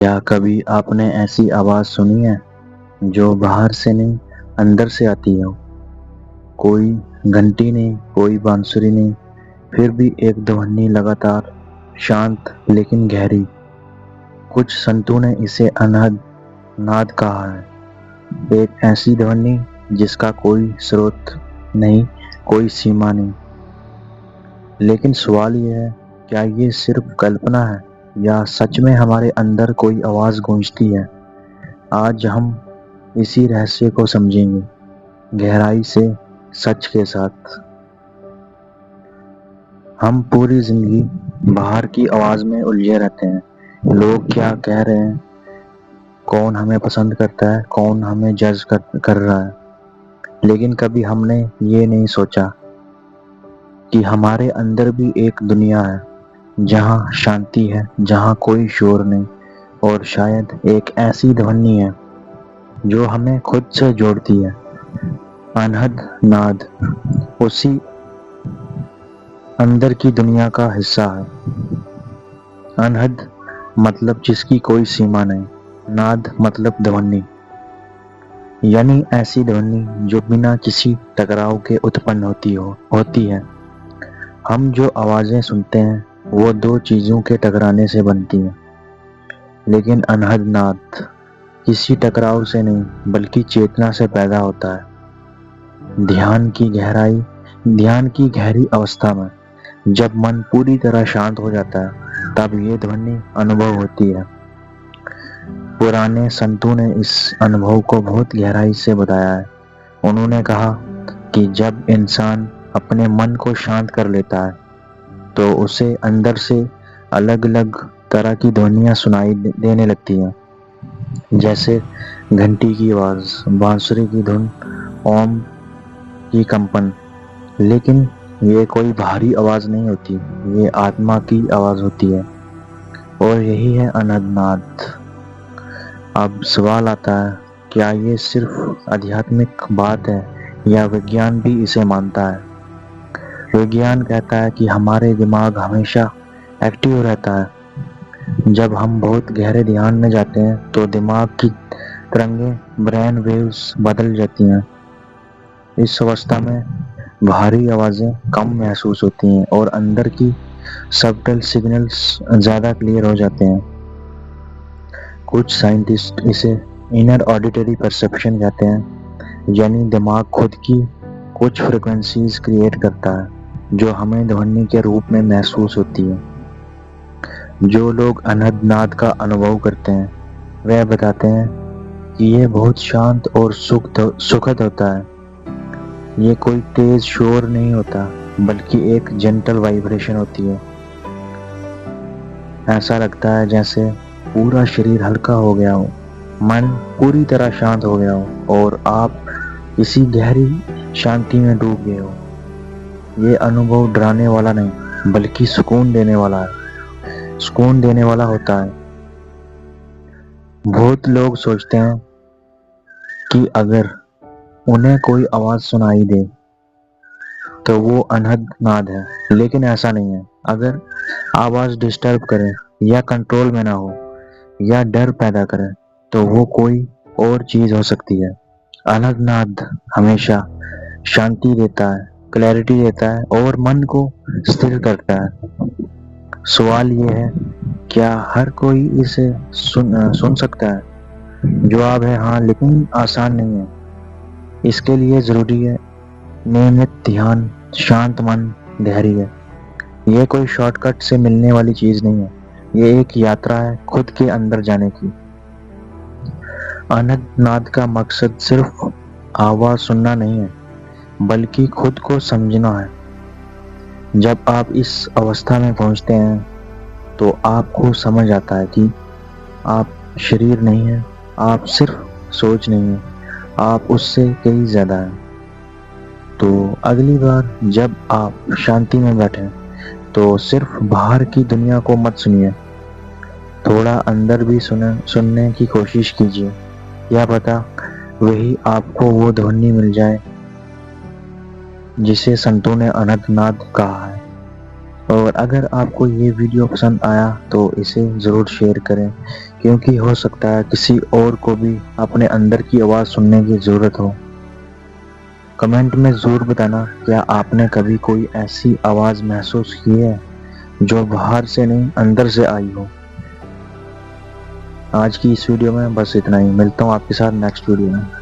क्या कभी आपने ऐसी आवाज़ सुनी है जो बाहर से नहीं अंदर से आती हो? कोई घंटी नहीं, कोई बांसुरी नहीं, फिर भी एक ध्वनि लगातार, शांत लेकिन गहरी। कुछ संतों ने इसे अनहद नाद कहा है। एक ऐसी ध्वनि जिसका कोई स्रोत नहीं, कोई सीमा नहीं। लेकिन सवाल यह है, क्या ये सिर्फ कल्पना है या सच में हमारे अंदर कोई आवाज़ गूंजती है? आज हम इसी रहस्य को समझेंगे, गहराई से, सच के साथ। हम पूरी जिंदगी बाहर की आवाज़ में उलझे रहते हैं। लोग क्या कह रहे हैं, कौन हमें पसंद करता है, कौन हमें जज कर रहा है। लेकिन कभी हमने ये नहीं सोचा कि हमारे अंदर भी एक दुनिया है जहाँ शांति है, जहाँ कोई शोर नहीं, और शायद एक ऐसी ध्वनि है जो हमें खुद से जोड़ती है। अनहद नाद उसी अंदर की दुनिया का हिस्सा है। अनहद मतलब जिसकी कोई सीमा नहीं, नाद मतलब ध्वनि, यानी ऐसी ध्वनि जो बिना किसी टकराव के उत्पन्न होती है। हम जो आवाज़ें सुनते हैं वो दो चीज़ों के टकराने से बनती हैं, लेकिन अनहद नाद किसी टकराव से नहीं बल्कि चेतना से पैदा होता है। ध्यान की गहरी अवस्था में जब मन पूरी तरह शांत हो जाता है तब ये ध्वनि अनुभव होती है। पुराने संतों ने इस अनुभव को बहुत गहराई से बताया है। उन्होंने कहा कि जब इंसान अपने मन को शांत कर लेता है तो उसे अंदर से अलग अलग तरह की ध्वनियाँ सुनाई देने लगती हैं, जैसे घंटी की आवाज़, बांसुरी की धुन, ओम की कंपन। लेकिन ये कोई बाहरी आवाज़ नहीं होती, ये आत्मा की आवाज़ होती है, और यही है अनहद नाद। अब सवाल आता है, क्या ये सिर्फ आध्यात्मिक बात है या विज्ञान भी इसे मानता है? विज्ञान कहता है कि हमारे दिमाग हमेशा एक्टिव रहता है। जब हम बहुत गहरे ध्यान में जाते हैं तो दिमाग की तरंगें, ब्रेन वेव्स बदल जाती हैं। इस अवस्था में बाहरी आवाज़ें कम महसूस होती हैं और अंदर की सबटल सिग्नल्स ज़्यादा क्लियर हो जाते हैं। कुछ साइंटिस्ट इसे इनर ऑडिटरी परसेप्शन कहते हैं, यानी दिमाग खुद की कुछ फ्रिक्वेंसीज क्रिएट करता है जो हमें ध्वनि के रूप में महसूस होती है। जो लोग अनहद नाद का अनुभव करते हैं वह बताते हैं कि ये बहुत शांत और सुखद होता है। ये कोई तेज शोर नहीं होता बल्कि एक जेंटल वाइब्रेशन होती है। ऐसा लगता है जैसे पूरा शरीर हल्का हो गया हो, मन पूरी तरह शांत हो गया हो और आप किसी गहरी शांति में डूब गए हो। ये अनुभव डराने वाला नहीं बल्कि सुकून देने वाला होता है। बहुत लोग सोचते हैं कि अगर उन्हें कोई आवाज़ सुनाई दे तो वो अनहद नाद है, लेकिन ऐसा नहीं है। अगर आवाज़ डिस्टर्ब करे या कंट्रोल में ना हो या डर पैदा करे तो वो कोई और चीज़ हो सकती है। अनहद नाद हमेशा शांति देता है, क्लैरिटी देता है और मन को स्थिर करता है। सवाल ये है, क्या हर कोई इसे सुन सकता है? जवाब है हाँ, लेकिन आसान नहीं है। इसके लिए ज़रूरी है नियमित ध्यान, शांत मन, धैर्य। ये कोई शॉर्टकट से मिलने वाली चीज़ नहीं है, ये एक यात्रा है खुद के अंदर जाने की। अनहद नाद का मकसद सिर्फ आवाज़ सुनना नहीं है बल्कि खुद को समझना है। जब आप इस अवस्था में पहुंचते हैं तो आपको समझ आता है कि आप शरीर नहीं हैं, आप सिर्फ सोच नहीं हैं, आप उससे कई ज़्यादा हैं। तो अगली बार जब आप शांति में बैठें तो सिर्फ बाहर की दुनिया को मत सुनिए, थोड़ा अंदर भी सुनने की कोशिश कीजिए। क्या पता वही आपको वो ध्वनि मिल जाए जिसे संतों ने अनहद नाद कहा है। और अगर आपको ये वीडियो पसंद आया तो इसे ज़रूर शेयर करें, क्योंकि हो सकता है किसी और को भी अपने अंदर की आवाज़ सुनने की ज़रूरत हो। कमेंट में ज़रूर बताना, क्या आपने कभी कोई ऐसी आवाज़ महसूस की है जो बाहर से नहीं अंदर से आई हो। आज की इस वीडियो में बस इतना ही। मिलता हूँ आपके साथ नेक्स्ट वीडियो में।